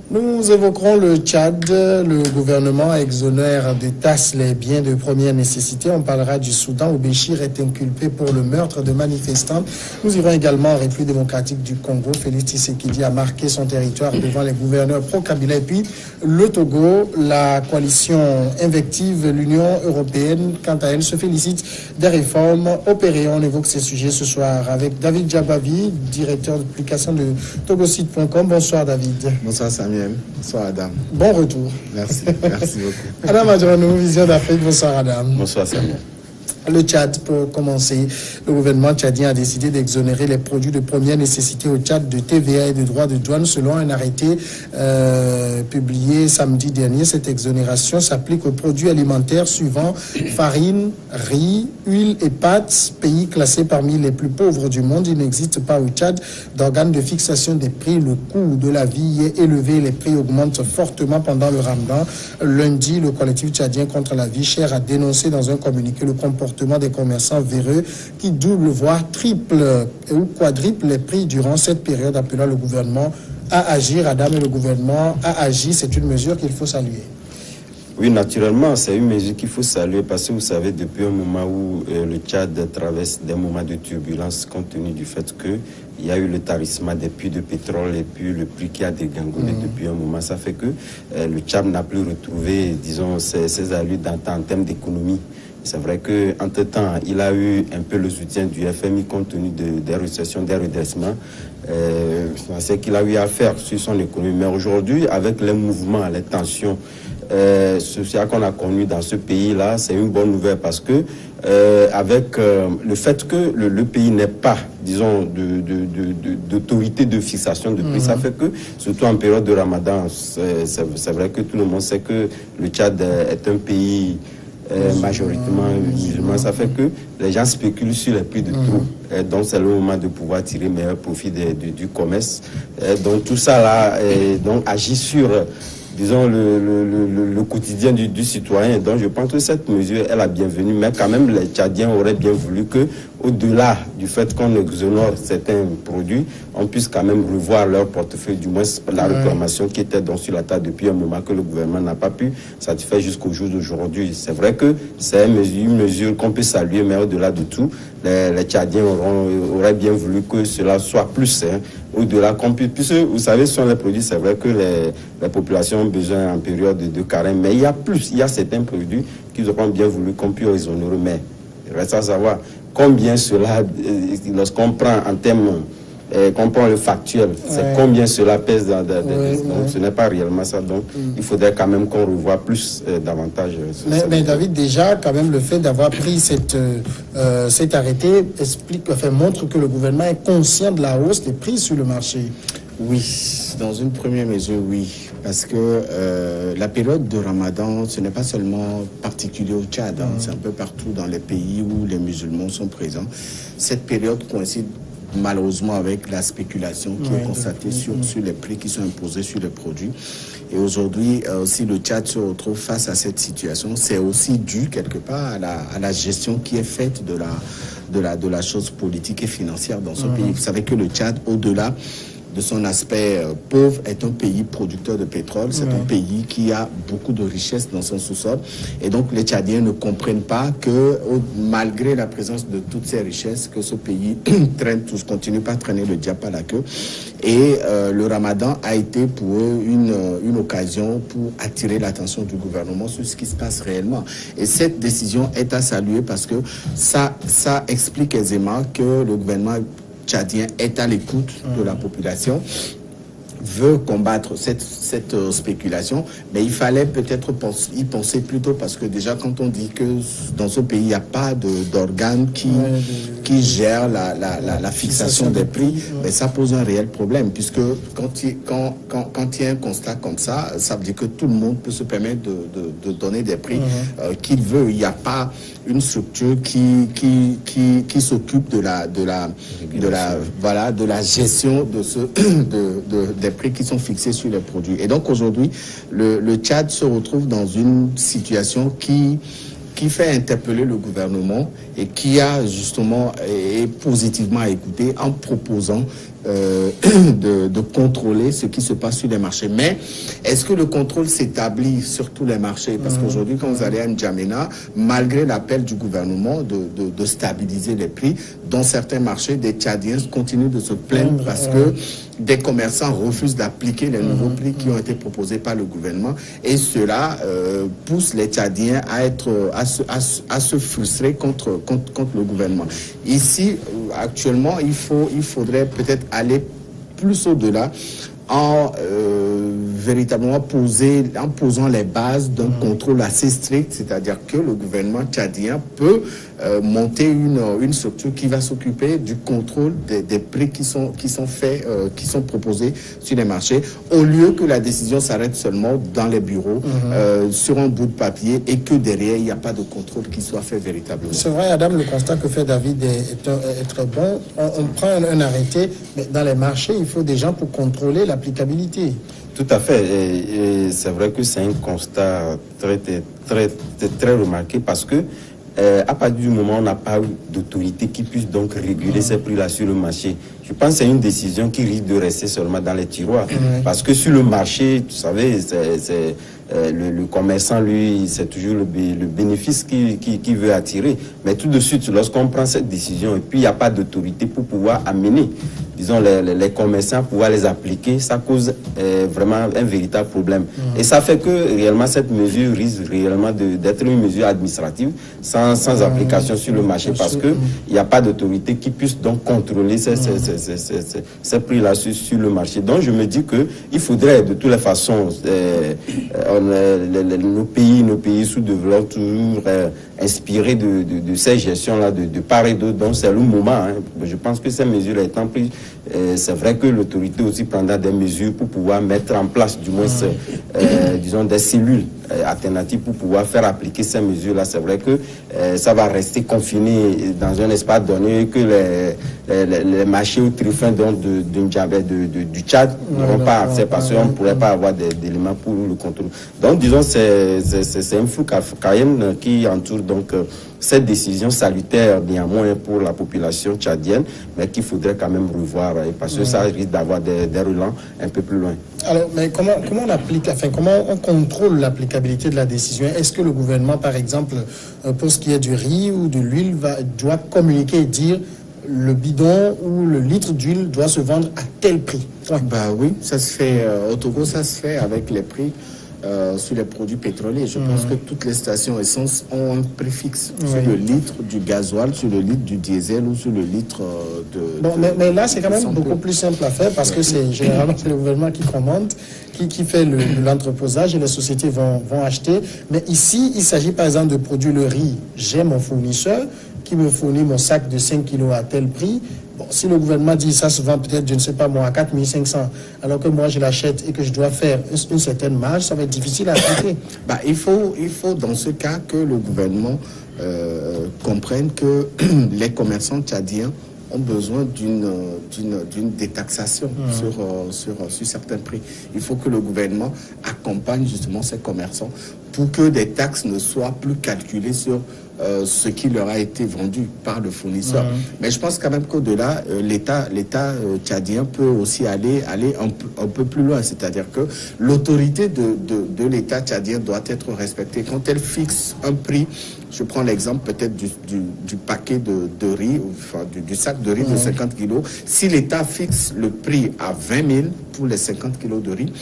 Nous évoquerons le Tchad. Le gouvernement exonère des taxes les biens de première nécessité. On parlera du Soudan où Béchir est inculpé pour le meurtre de manifestants. Nous irons également en République démocratique du Congo. Félix Tshisekedi a marqué son territoire devant les gouverneurs pro-Kabila. Et puis le Togo, la coalition invective l'Union européenne. Quant à elle, se félicite des réformes opérées. On évoque ces sujets ce soir avec David Djabavi, directeur de publication de togosite.com. Bonsoir David. Bonsoir Samuel. Bonsoir Adam. Bon retour. Merci, merci beaucoup. Adam Adjouanou, Vision d'Afrique. Bonsoir Adam. Bonsoir Samuel. Le Tchad, pour commencer, le gouvernement tchadien a décidé d'exonérer les produits de première nécessité au Tchad de TVA et de droits de douane selon un arrêté publié samedi dernier. Cette exonération s'applique aux produits alimentaires suivants: farine, riz, huile et pâtes. Pays classé parmi les plus pauvres du monde, il n'existe pas au Tchad d'organe de fixation des prix. Le coût de la vie est élevé, les prix augmentent fortement pendant le Ramadan. Lundi, le collectif tchadien contre la vie chère a dénoncé dans un communiqué le comportement des commerçants véreux qui doublent voire triplent ou quadruplent les prix durant cette période, appelant le gouvernement à agir. Adam, et le gouvernement a agi, c'est une mesure qu'il faut saluer. Oui, naturellement, c'est une mesure qu'il faut saluer parce que vous savez, depuis un moment où le Tchad traverse des moments de turbulence compte tenu du fait qu'il y a eu le tarissement des puits de pétrole et puis le prix qui a dégringolé depuis un moment. Ça fait que le Tchad n'a plus retrouvé, disons, ses allures d'antan en termes d'économie. C'est vrai qu'entre-temps, il a eu un peu le soutien du FMI compte tenu des récessions, des redressements. C'est qu'il a eu à faire sur son économie. Mais aujourd'hui, avec les mouvements, les tensions, ce qu'on a connu dans ce pays-là, c'est une bonne nouvelle parce que avec le fait que le pays n'est pas, disons, d'autorité de fixation de prix, ça fait que, surtout en période de Ramadan, c'est vrai que tout le monde sait que le Tchad est un pays majoritairement musulmans. Ça fait que les gens spéculent sur les prix de tout. Donc c'est le moment de pouvoir tirer meilleur profit du commerce. Donc tout ça là donc agit sur, disons, le quotidien du citoyen. Donc je pense que cette mesure est la bienvenue, mais quand même les Tchadiens auraient bien voulu que, au-delà du fait qu'on exonore certains produits, on puisse quand même revoir leur portefeuille, du moins la réclamation qui était donc sur la table depuis un moment que le gouvernement n'a pas pu satisfaire jusqu'au jour d'aujourd'hui. C'est vrai que c'est une mesure qu'on peut saluer, mais au-delà de tout, les Tchadiens auraient bien voulu que cela soit plus, au-delà qu'on puisse, puisque vous savez, ce sont les produits, c'est vrai que les populations ont besoin en période de carême, mais il y a certains produits qu'ils auraient bien voulu qu'on puisse exonérer, mais il reste à savoir combien cela, lorsqu'on prend en termes, qu'on prend le factuel, c'est combien cela pèse donc ce n'est pas réellement ça. Donc il faudrait quand même qu'on revoie plus davantage. Mais David, déjà, quand même, le fait d'avoir pris cet arrêté montre que le gouvernement est conscient de la hausse des prix sur le marché. Oui, dans une première mesure, oui. Parce que la période de Ramadan, ce n'est pas seulement particulier au Tchad, c'est un peu partout dans les pays où les musulmans sont présents. Cette période coïncide malheureusement avec la spéculation qui est constatée sur les prix qui sont imposés sur les produits. Et aujourd'hui, si le Tchad se retrouve face à cette situation, c'est aussi dû quelque part à la gestion qui est faite de la chose politique et financière dans ce pays. Vous savez que le Tchad, au-delà de son aspect pauvre, est un pays producteur de pétrole. C'est un pays qui a beaucoup de richesses dans son sous-sol. Et donc, les Tchadiens ne comprennent pas que, malgré la présence de toutes ces richesses, que ce pays continue pas à traîner le diable à la queue. Et le Ramadan a été pour eux une occasion pour attirer l'attention du gouvernement sur ce qui se passe réellement. Et cette décision est à saluer parce que ça explique aisément que le gouvernement tchadien est à l'écoute de la population, veut combattre cette spéculation, mais il fallait peut-être y penser plus tôt parce que déjà quand on dit que dans ce pays il n'y a pas d'organe qui gère la fixation des prix, mais ça pose un réel problème puisque quand il y a un constat comme ça, ça veut dire que tout le monde peut se permettre de donner des prix qu'il veut. Il n'y a pas une structure qui s'occupe de la gestion des prix qui sont fixés sur les produits. Et donc aujourd'hui, le Tchad se retrouve dans une situation qui fait interpeller le gouvernement et qui a justement est positivement écouté en proposant de contrôler ce qui se passe sur les marchés. Mais est-ce que le contrôle s'établit sur tous les marchés? Parce qu'aujourd'hui, quand vous allez à N'Djamena, malgré l'appel du gouvernement de stabiliser les prix, dans certains marchés, des Tchadiens continuent de se plaindre parce que des commerçants refusent d'appliquer les nouveaux prix qui ont été proposés par le gouvernement, et cela pousse les Tchadiens à se frustrer contre le gouvernement. Ici, actuellement, il faudrait peut-être aller plus au-delà en véritablement posant les bases d'un contrôle assez strict, c'est-à-dire que le gouvernement tchadien peut monter une structure qui va s'occuper du contrôle des prix qui sont faits, qui sont proposés sur les marchés, au lieu que la décision s'arrête seulement dans les bureaux, sur un bout de papier, et que derrière il n'y a pas de contrôle qui soit fait véritablement. C'est vrai, Adam, le constat que fait David est très bon. On prend un arrêté, mais dans les marchés, il faut des gens pour contrôler l'applicabilité. Tout à fait. Et c'est vrai que c'est un constat très remarqué, parce que à partir du moment où on n'a pas d'autorité qui puisse donc réguler ces prix-là sur le marché, je pense que c'est une décision qui risque de rester seulement dans les tiroirs. Parce que sur le marché, tu savez, le commerçant, lui, c'est toujours le bénéfice qui veut attirer. Mais tout de suite, lorsqu'on prend cette décision et puis il n'y a pas d'autorité pour pouvoir amener, disons, les commerçants, pouvoir les appliquer, ça cause vraiment un véritable problème. Et ça fait que réellement cette mesure risque réellement d'être une mesure administrative sans application sur le marché, parce qu'il n'y a pas d'autorité qui puisse donc contrôler ces prix-là sur le marché. Donc je me dis qu'il faudrait de toutes les façons, nos pays sous-développés toujours inspirés de ces gestions-là de part et d'autre. Donc c'est le moment. Hein. Je pense que ces mesures étant prises, c'est vrai que l'autorité aussi prendra des mesures pour pouvoir mettre en place, du moins, disons, des cellules alternatives pour pouvoir faire appliquer ces mesures-là. C'est vrai que ça va rester confiné dans un espace donné, que les marchés au trifin du Tchad n'auront pas accès, parce qu'on ne pourrait pas avoir d'éléments pour le contrôle. Donc, disons, c'est un flou kafkaïen qui entoure donc cette décision salutaire néanmoins pour la population tchadienne, mais qu'il faudrait quand même revoir, parce que ça risque d'avoir des relents un peu plus loin. Alors, mais comment on applique, comment on contrôle l'applicabilité de la décision? Est-ce que le gouvernement, par exemple, pour ce qui est du riz ou de l'huile, doit communiquer et dire le bidon ou le litre d'huile doit se vendre à tel prix? Bah oui, ça se fait au Togo, ça se fait avec les prix sur les produits pétroliers. Je pense que toutes les stations essence ont un prix fixe sur le litre du gasoil, sur le litre du diesel ou sur le litre mais là, c'est quand même beaucoup plus simple à faire, parce que c'est généralement le gouvernement qui commande, qui fait l'entreposage, et les sociétés vont acheter. Mais ici, il s'agit par exemple de produire le riz. J'ai mon fournisseur qui me fournit mon sac de 5 kilos à tel prix. Bon, si le gouvernement dit ça se vend peut-être, je ne sais pas moi, à 4500, alors que moi je l'achète et que je dois faire une certaine marge, ça va être difficile à appliquer. Il faut dans ce cas que le gouvernement comprenne que les commerçants tchadiens ont besoin d'une détaxation sur certains prix. Il faut que le gouvernement accompagne justement ces commerçants pour que des taxes ne soient plus calculées sur ce qui leur a été vendu par le fournisseur. Mais je pense quand même qu'au-delà, l'État tchadien peut aussi aller un peu plus loin. C'est-à-dire que l'autorité de l'État tchadien doit être respectée. Quand elle fixe un prix, je prends l'exemple peut-être du paquet de riz, enfin du sac de riz de 50 kilos. Si l'État fixe le prix à 20 000 pour les 50 kilos de riz,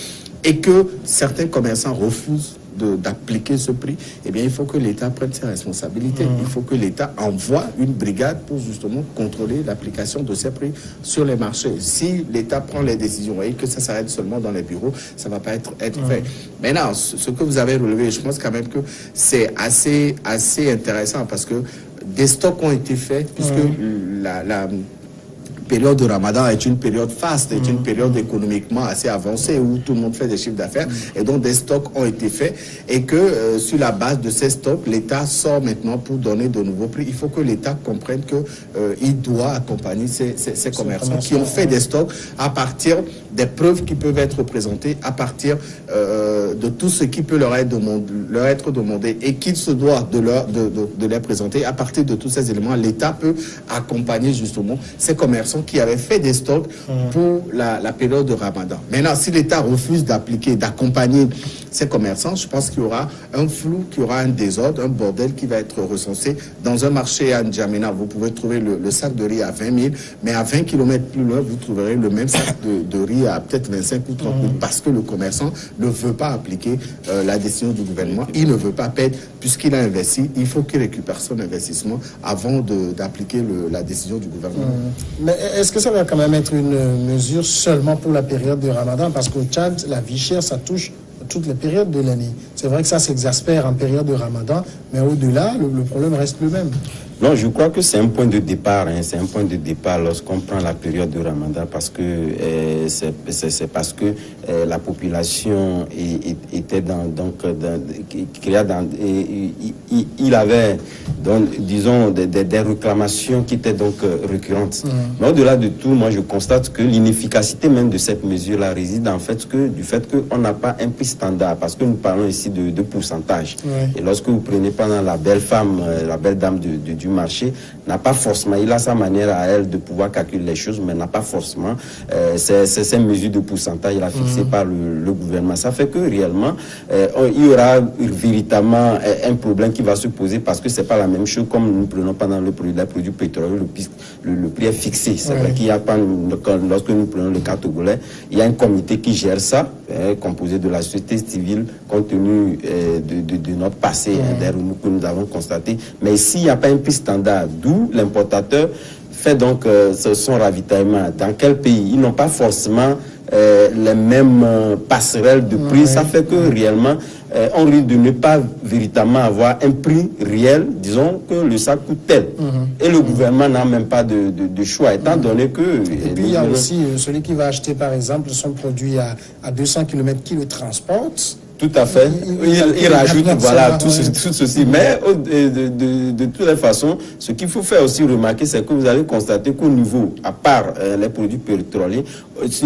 et que certains commerçants refusent d'appliquer ce prix, eh bien, il faut que l'État prenne ses responsabilités. Il faut que l'État envoie une brigade pour justement contrôler l'application de ces prix sur les marchés. Si l'État prend les décisions et que ça s'arrête seulement dans les bureaux, ça ne va pas être fait. Maintenant, ce que vous avez relevé, je pense quand même que c'est assez intéressant, parce que des stocks ont été faits, puisque la période de Ramadan est une période faste, est une période économiquement assez avancée où tout le monde fait des chiffres d'affaires, et donc des stocks ont été faits, et que sur la base de ces stocks, l'État sort maintenant pour donner de nouveaux prix. Il faut que l'État comprenne qu'il doit accompagner ces commerçants qui ont fait des stocks à partir des preuves qui peuvent être présentées, à partir de tout ce qui peut leur être demandé et qu'il se doit de les présenter. À partir de tous ces éléments, l'État peut accompagner justement ces commerçants commerçants qui avaient fait des stocks pour la période de Ramadan. Maintenant, si l'État refuse d'appliquer, d'accompagner ces commerçants, je pense qu'il y aura un flou, qu'il y aura un désordre, un bordel qui va être recensé. Dans un marché à N'Djamena, vous pouvez trouver le sac de riz à 20 000, mais à 20 km plus loin, vous trouverez le même sac de riz à peut-être 25 ou 30 000, parce que le commerçant ne veut pas appliquer la décision du gouvernement. Il ne veut pas perdre, puisqu'il a investi. Il faut qu'il récupère son investissement avant d'appliquer la décision du gouvernement. Mais est-ce que ça va quand même être une mesure seulement pour la période de Ramadan? Parce qu'au Tchad, la vie chère, ça touche toutes les périodes de l'année. C'est vrai que ça s'exaspère en période de Ramadan, mais au-delà, le problème reste le même. Non, je crois que c'est un point de départ. C'est un point de départ lorsqu'on prend la période de Ramadan, parce que c'est parce que la population était il avait disons des réclamations qui étaient donc récurrentes. Mais au-delà de tout, moi je constate que l'inefficacité même de cette mesure-là réside du fait qu'on n'a pas un prix standard, parce que nous parlons ici de pourcentage. Et lorsque vous prenez pendant la belle femme, la belle dame du marché, n'a pas forcément, il a sa manière à elle de pouvoir calculer les choses, mais n'a pas forcément ces mesures de pourcentage fixées par le gouvernement. Ça fait que réellement, il y aura véritablement un problème qui va se poser, parce que c'est pas la même chose comme nous prenons pendant les produits pétroliers, le prix est fixé. C'est vrai qu'il y a pas, lorsque nous prenons le cas togolais, il y a un comité qui gère ça, composé de la société civile, compte tenu de notre passé, que nous avons constaté. Mais ici, il n'y a pas un prix standard, d'où l'importateur fait donc son ravitaillement. Dans quel pays? Ils n'ont pas forcément les mêmes passerelles de prix. Ça fait que réellement, on risque de ne pas véritablement avoir un prix réel, disons que le sac coûte tel. Et le gouvernement n'a même pas de choix, étant donné que... Et puis il y a aussi celui qui va acheter par exemple son produit à 200 km qui le transporte. Tout à fait. Il rajoute tout ceci. Mais de toutes les façons, ce qu'il faut faire aussi remarquer, c'est que vous allez constater qu'au niveau, à part les produits pétroliers,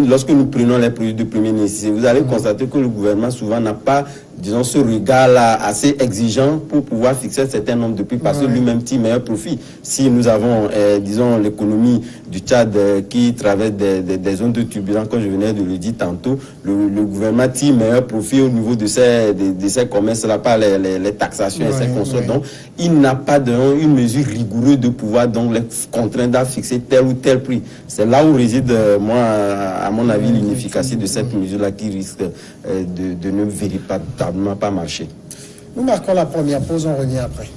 lorsque nous prenons les produits de première nécessité, vous allez constater que le gouvernement souvent n'a pas, disons, ce regard-là assez exigeant pour pouvoir fixer un certain nombre de prix, parce que lui-même tire meilleur profit. Si nous avons, disons, l'économie du Tchad qui traverse des zones de turbulence, comme je venais de le dire tantôt, le gouvernement tire meilleur profit au niveau de ces commerces-là, par les taxations et ces consorts. Donc, il n'a pas une mesure rigoureuse de pouvoir donc les contraindre à fixer tel ou tel prix. C'est là où réside, moi, à mon avis, l'inefficacité de cette mesure-là, qui risque de ne véritablement pas marcher. Nous marquons la première pause, on revient après.